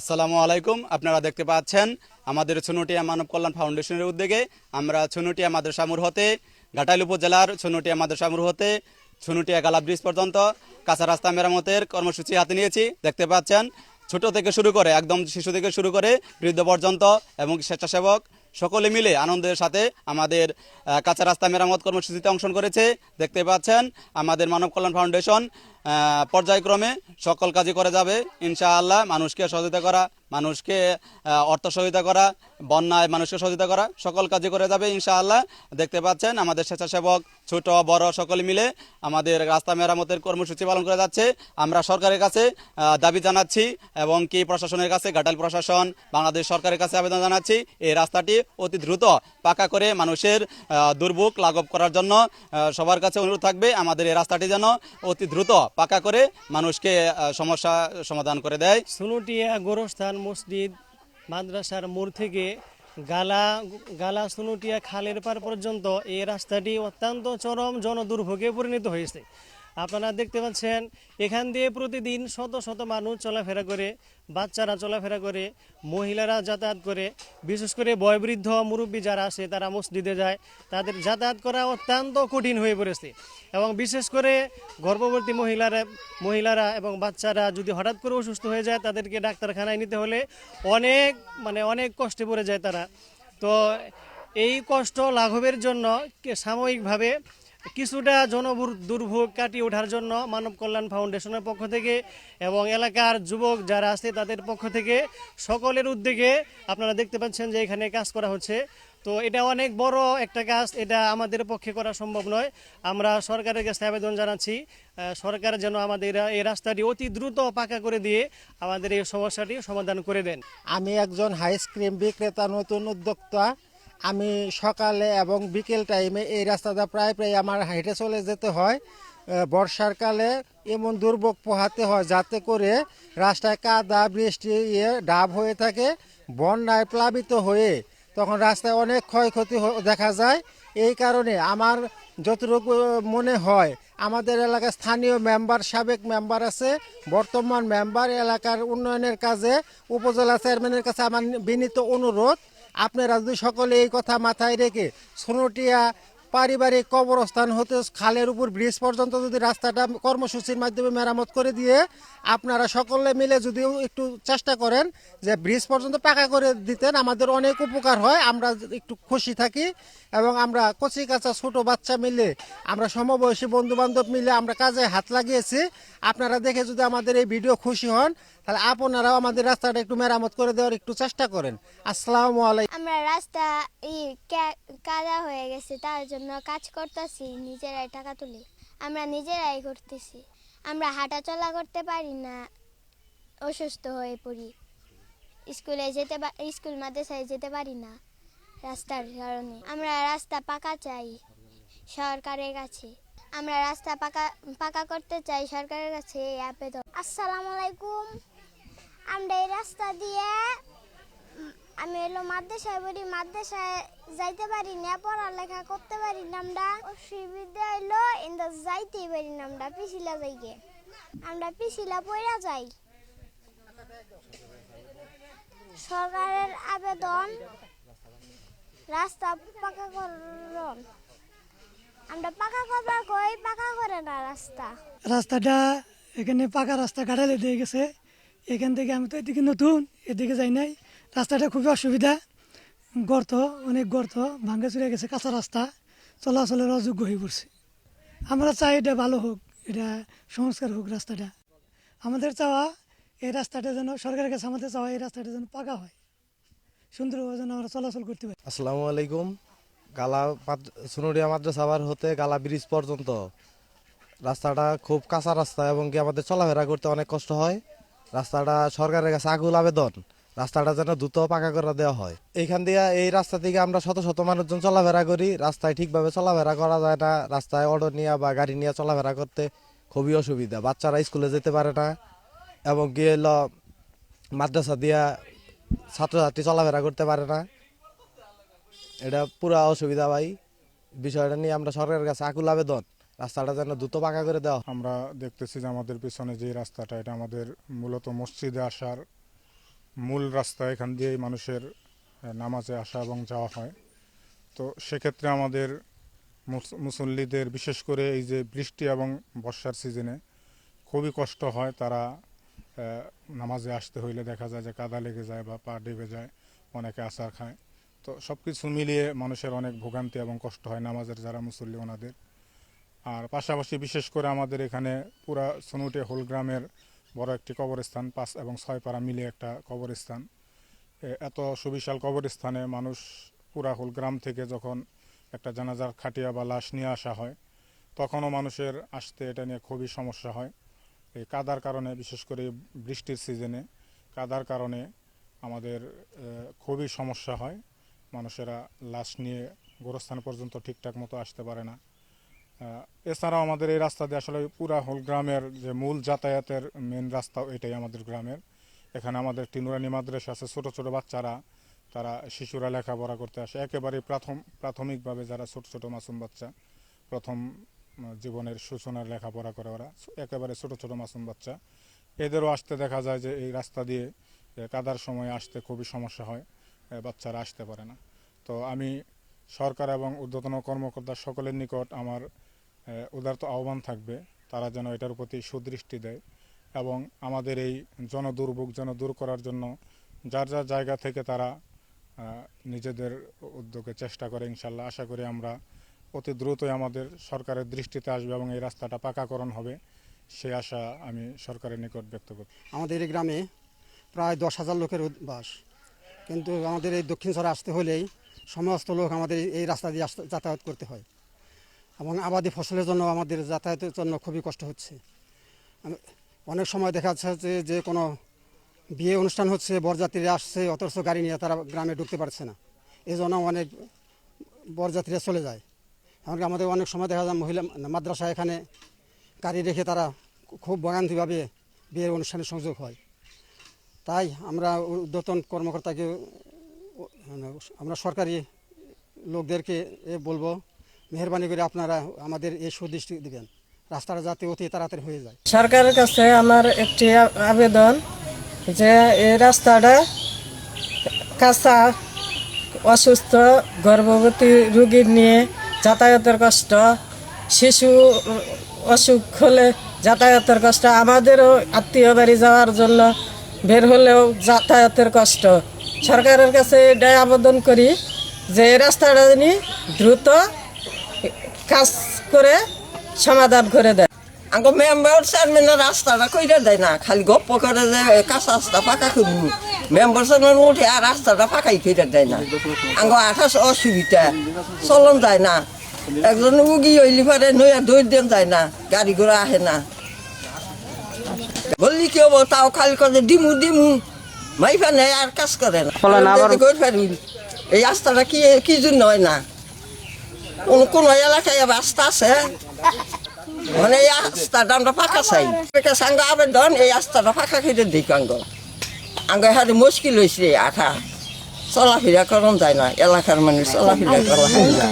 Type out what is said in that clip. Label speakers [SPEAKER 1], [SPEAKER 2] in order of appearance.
[SPEAKER 1] আসসালামু আলাইকুম। আপনারা দেখতে পাচ্ছেন আমাদের চুনুটিয়া মানব কল্যাণ ফাউন্ডেশনের উদ্যোগে আমরা চুনুটিয়া মাদ্রাসা মোড় হতে ঘাটাইল উপজেলার চুনুটিয়া মাদ্রাসা মোড় হতে চুনুটিয়া গালা ব্রিজ পর্যন্ত কাঁচা রাস্তা মেরামতের কর্মসূচি হাতে নিয়েছি। দেখতে পাচ্ছেন ছোট থেকে শুরু করে একদম শিশু থেকে শুরু করে বৃদ্ধ পর্যন্ত এবং স্বেচ্ছাসেবক সকলে মিলে আনন্দের সাথে আমাদের কাঁচা রাস্তা মেরামত কর্মসূচিতে অংশগ্রহণ করেছে। দেখতে পাচ্ছেন আমাদের মানব কল্যাণ ফাউন্ডেশন পর্যায়ক্রমে সকল কাজই করে যাবে ইনশাআল্লাহ। মানুষকে সহযোগিতা করা, মানুষকে অর্থ সহযোগিতা করা, বন্যায় মানুষকে সহযোগিতা করা, সকল কাজই করে যাবে ইনশাআল্লাহ। দেখতে পাচ্ছেন আমাদের স্বেচ্ছাসেবক ছোট বড় সকলে মিলে আমাদের রাস্তা মেরামতের কর্মসূচি পালন করে যাচ্ছে। আমরা সরকারের কাছে দাবি জানাচ্ছি এবং কি প্রশাসনের কাছে, ঘাটাইল প্রশাসন, বাংলাদেশ সরকারের কাছে আবেদন জানাচ্ছি এই রাস্তাটি অতি দ্রুত পাকা করে মানুষের দুর্ভোগ লাঘব করার জন্য সবার কাছে অনুরোধ থাকবে আমাদের এই রাস্তাটি যেন অতি দ্রুত পাকা করে মানুষকে সমস্যা সমাধান করে দেয়।
[SPEAKER 2] চুনুটিয়া গোরস্থান মসজিদ মাদ্রাসার মোড় থেকে গালা গালা চুনুটিয়া খালের পার পর্যন্ত এই রাস্তাটি অত্যন্ত চরম জনদুর্ভোগে পরিণত হয়েছে। আপনারা দেখতে পাচ্ছেন এখান দিয়ে প্রতিদিন শত শত মানুষ চলাফেরা করে, বাচ্চারা চলাফেরা করে, মহিলারা যাতায়াত করে, বিশেষ করে বয়োবৃদ্ধ মুরব্বী যারা আছে তারা মসজিদে যায়, তাদের যাতায়াত করা অত্যন্ত কঠিন হয়ে পড়েছে। এবং বিশেষ করে গর্ভবতী মহিলারা এবং বাচ্চারা যদি হঠাৎ করে অসুস্থ হয়ে যায় তাদেরকে ডাক্তারখানায় নিতে হলে অনেক কষ্টে পড়ে যায় তারা। তো এই কষ্ট লাঘবের জন্য সাময়িকভাবে কিছুটা দুর্ভোগ কাটিয়ে ওঠার জন্য মানব কল্যাণ ফাউন্ডেশনের পক্ষ থেকে এবং এলাকার যুবক যারা আছে তাদের পক্ষ থেকে সকলের উদ্যোগে আপনারা দেখতে পাচ্ছেন যে এখানে কাজ করা হচ্ছে। তো এটা অনেক বড় একটা কাজ, এটা আমাদের পক্ষে করা সম্ভব নয়। আমরা সরকারের কাছে আবেদন জানাচ্ছি সরকার যেন আমাদের এই রাস্তাটি অতি দ্রুত পাকা করে দিয়ে আমাদের এই সমস্যাটি সমাধান করে দেন।
[SPEAKER 3] আমি একজন আইসক্রিম বিক্রেতা, নতুন উদ্যোক্তা। আমি সকালে এবং বিকেল টাইমে এই রাস্তাটা প্রায় আমার হেঁটে চলে যেতে হয়। বর্ষার কালে এমন দুর্ভোগ পোহাতে হয় যাতে করে রাস্তায় কাদা বৃষ্টি ডাব হয়ে থাকে, বন্যায় প্লাবিত হয়ে তখন রাস্তায় অনেক ক্ষয়ক্ষতি দেখা যায়। এই কারণে আমার যতটুকু মনে হয় আমাদের এলাকার স্থানীয় মেম্বার, সাবেক মেম্বার আছে, বর্তমান মেম্বার, এলাকার উন্নয়নের কাজে উপজেলা চেয়ারম্যানের কাছে আমার বিনীত অনুরোধ, আপনারা যদি সকলে এই কথা মাথায় রেখে চুনুটিয়া পারিবারিক কবরস্থান হতে খালের উপর ব্রিজ পর্যন্ত যদি রাস্তাটা কর্মসূচির মাধ্যমে মেরামত করে দিয়ে আপনারা সকলে মিলে যদি একটু চেষ্টা করেন যে ব্রিজ পর্যন্ত পাকা করে দিতেন, আমাদের অনেক উপকার হয়, আমরা একটু খুশি থাকি। এবং আমরা কচি কাঁচা ছোট বাচ্চা মিলে, আমরা সমবয়সী বন্ধু বান্ধব মিলে আমরা কাজে হাত লাগিয়েছি। আপনারা দেখে যদি আমাদের এই ভিডিও খুশি হন তাহলে আপনারাও আমাদের রাস্তাটা একটু মেরামত করে দেওয়ার একটু চেষ্টা করেন। আসসালামু আলাইকুম।
[SPEAKER 4] আমরা রাস্তা কাদা হয়ে গেছে তার জন্য কাজ করতেছি, নিজেরাই টাকা তুলি, আমরা নিজেরাই করতেছি। আমরা হাঁটা চলা করতে পারি না, অসুস্থ হয়ে পড়ি, স্কুল মাদ্রাসায় যেতে পারি না রাস্তার কারণে। আমরা রাস্তা পাকা চাই সরকারের কাছে, আমরা রাস্তা পাকা করতে চাই সরকারের কাছে এই আবেদন। আসসালামু আলাইকুম। আমরা এই রাস্তা দিয়ে আমি মাদ্রাসায় পড়ি, মাদ্রাসায় যাইতে পারি না, পড়ালেখা করতে পারি না, আমরা অসুবিধা হইলো যাইতেই পারি না, আমরা পিছিলা যাইগে, আমরা পিছিলা পড়া যাই। সরকারের আবেদন রাস্তা পাকা করুন, আমরা পাকা করবার কই, পাকা করে না
[SPEAKER 5] রাস্তাটা এখানে পাকা রাস্তা ঘাটালে দিয়ে গেছে। এখান থেকে আমি তো এদিকে নতুন, এদিকে যাই নাই। রাস্তাটা খুবই অসুবিধা, অনেক গর্ত ভাঙ্গা চুরে গেছে, কাঁচা রাস্তা, চলাচলের অযোগ্য হয়ে পড়ছে। আমরা চাই এটা ভালো হোক, এটা সংস্কার হোক রাস্তাটা। আমাদের চাওয়া এই রাস্তাটা যেন সরকারের কাছে, আমাদের চাওয়া এই রাস্তাটা যেন পাকা হয়, সুন্দরভাবে যেন আমরা চলাচল করতে পারি।
[SPEAKER 6] আসসালামু আলাইকুম। চুনুটিয়া মাদ্রাসা হতে গালা ব্রিজ পর্যন্ত রাস্তাটা খুব কাঁচা রাস্তা এবং কি আমাদের চলাফেরা করতে অনেক কষ্ট হয়। রাস্তাটা সরকারের কাছে আকুল আবেদন, রাস্তাটা যেন দ্রুত পাকা করে দেওয়া হয়। এইখান দিয়ে এই রাস্তা থেকে আমরা শত শত মানুষজন চলাফেরা করি, রাস্তায় ঠিকভাবে চলাফেরা করা যায় না। রাস্তায় অটো নিয়ে বা গাড়ি নিয়ে চলাফেরা করতে খুবই অসুবিধা, বাচ্চারা স্কুলে যেতে পারে না এবং গিয়ে মাদ্রাসা দিয়া ছাত্রছাত্রী চলাফেরা করতে পারে না। এটা পুরা অসুবিধা ভাই। বিষয়টা নিয়ে আমরা সরকারের কাছে আকুল আবেদন, রাস্তাটা যেন দ্রুত পাকা করে দেওয়া।
[SPEAKER 7] আমরা দেখতেছি যে আমাদের পিছনে যে রাস্তাটা, এটা আমাদের মূলত মসজিদে আসার মূল রাস্তা, এখান দিয়েই মানুষের নামাজে আসা এবং যাওয়া হয়। তো সেক্ষেত্রে আমাদের মুসল্লিদের বিশেষ করে এই যে বৃষ্টি এবং বর্ষার সিজনে খুবই কষ্ট হয়। তারা নামাজে আসতে হইলে দেখা যায় যে কাদা লেগে যায় বা পা ডেবে যায়, অনেকে আছাড় খায়। তো সব কিছু মিলিয়ে মানুষের অনেক ভোগান্তি এবং কষ্ট হয় নামাজের যারা মুসল্লি ওনাদের। আর পাশাপাশি বিশেষ করে আমাদের এখানে পুরা চুনুটিয়া হোল গ্রামের বড় একটি কবরস্থান, 5 এবং 6 পাড়া মিলিয়ে একটা কবরস্থান। এত সুবিশাল কবরস্থানে মানুষ পুরা হোল গ্রাম থেকে যখন একটা জানাজার খাটিয়া বা লাশ নিয়ে আসা হয়, তখনও মানুষের আসতে এটা নিয়ে খুবই সমস্যা হয়। এই কাদার কারণে, বিশেষ করে বৃষ্টির সিজনে কাদার কারণে আমাদের খুবই সমস্যা হয়। মানুষেরা লাশ নিয়ে গোরস্থান পর্যন্ত ঠিকঠাক মতো আসতে পারে না। এছাড়াও আমাদের এই রাস্তা দিয়ে আসলে পুরা হোল গ্রামের যে মূল যাতায়াতের মেন রাস্তা, এটাই আমাদের গ্রামের। এখানে আমাদের একটি নুরানি মাদ্রাসা আছে, ছোট ছোট বাচ্চারা, তারা শিশুরা লেখাপড়া করতে আসে। একেবারে প্রাথমিকভাবে যারা ছোট ছোট মাসুম বাচ্চা, প্রথম জীবনের সূচনার লেখাপড়া করে ওরা, একেবারে ছোট ছোট মাসুম বাচ্চা, এদেরও আসতে দেখা যায় যে এই রাস্তা দিয়ে কাদার সময় আসতে খুবই সমস্যা হয়, বাচ্চারা আসতে পারে না। তো আমি সরকার এবং ঊর্ধ্বতন কর্মকর্তা সকলের নিকট আমার উদারত আহ্বান থাকবে, তারা যেন এটার প্রতি সুদৃষ্টি দেয় এবং আমাদের এই জনদুর্ভোগ যেন দূর করার জন্য যার যার জায়গা থেকে তারা নিজেদের উদ্যোগে চেষ্টা করে। ইনশাল্লাহ আশা করি আমরা অতি দ্রুতই আমাদের সরকারের দৃষ্টিতে আসবে এবং এই রাস্তাটা পাকাকরণ হবে, সে আশা আমি সরকারের নিকট ব্যক্ত করি।
[SPEAKER 8] আমাদের এই গ্রামে প্রায় 10,000 লোকের বাস, কিন্তু আমাদের এই দক্ষিণ চরে আসতে হলেই সমস্ত লোক আমাদের এই রাস্তা দিয়ে যাতায়াত করতে হয় এবং আবাদি ফসলের জন্য আমাদের যাতায়াতের জন্য খুবই কষ্ট হচ্ছে। অনেক সময় দেখা যাচ্ছে যে কোনো বিয়ে অনুষ্ঠান হচ্ছে, বরযাত্রীরা আসছে, অথচ গাড়ি নিয়ে তারা গ্রামে ঢুকতে পারছে না, এই জন্য অনেক বরযাত্রীরা চলে যায়। এমনকি আমাদের অনেক সময় দেখা যায় মহিলা মাদ্রাসা এখানে গাড়ি রেখে তারা খুব ভোগান্তিভাবে বিয়ের অনুষ্ঠানে সংযোগ হয়। তাই আমরা ঊর্ধ্বতন কর্মকর্তাকে, আমরা সরকারি লোকদেরকে বলবো, মেহরবানি করে আপনারা আমাদের এই সুদৃষ্টি দিবেন, রাস্তাটা যাতে অতি তাড়াতাড়ি হয়ে যায়।
[SPEAKER 9] সরকারের কাছে আমার একটি আবেদন যে এই রাস্তাটা কাঁচা, অসুস্থ গর্ভবতী রোগীর নিয়ে যাতায়াতের কষ্ট, শিশু অসুখ হলে যাতায়াতের কষ্ট, আমাদেরও আত্মীয় বাড়ি যাওয়ার জন্য বের হলেও যাতায়াতের কষ্ট। সরকারের কাছে এটাই আবেদন করি যে এই রাস্তাটা যিনি দ্রুত কাজ করে সমাধান করে দেয়।
[SPEAKER 10] আঙ্গ মেম্বার চেয়ারম্যানের রাস্তাটা কইরা দেয় না, খালি গপ্প করে যে কাঁচা রাস্তা পাকা করব। মেম্বার চেয়ারম্যান উঠে আর রাস্তাটা পাকাই কইরা দেয় না। আঙ্গ 28 অসুবিধা, চলন যায় না, একজন উগি হইলি পারে নইয়া দৌড় দেন যায় না, গাড়ি ঘোড়া আহে না। বললি কি হবো, তাও খালি করে ডিমু ডিমু মাইফা নেই, আর কাজ করে না। এই রাস্তাটা কি জন্য হয় না? কোন এলাকায় রাস্তা আছে মানে এই রাস্তাটা আমরা ফাঁকা চাই। সাঙ্গ আবেদন এই রাস্তাটা ফাঁকা খেতে দিক আঙ্গ হাতে মুশকিল হয়েছে, আঠা চলাফেরা করন যায় না, এলাকার মানুষ চলাফেরা করা হয় না।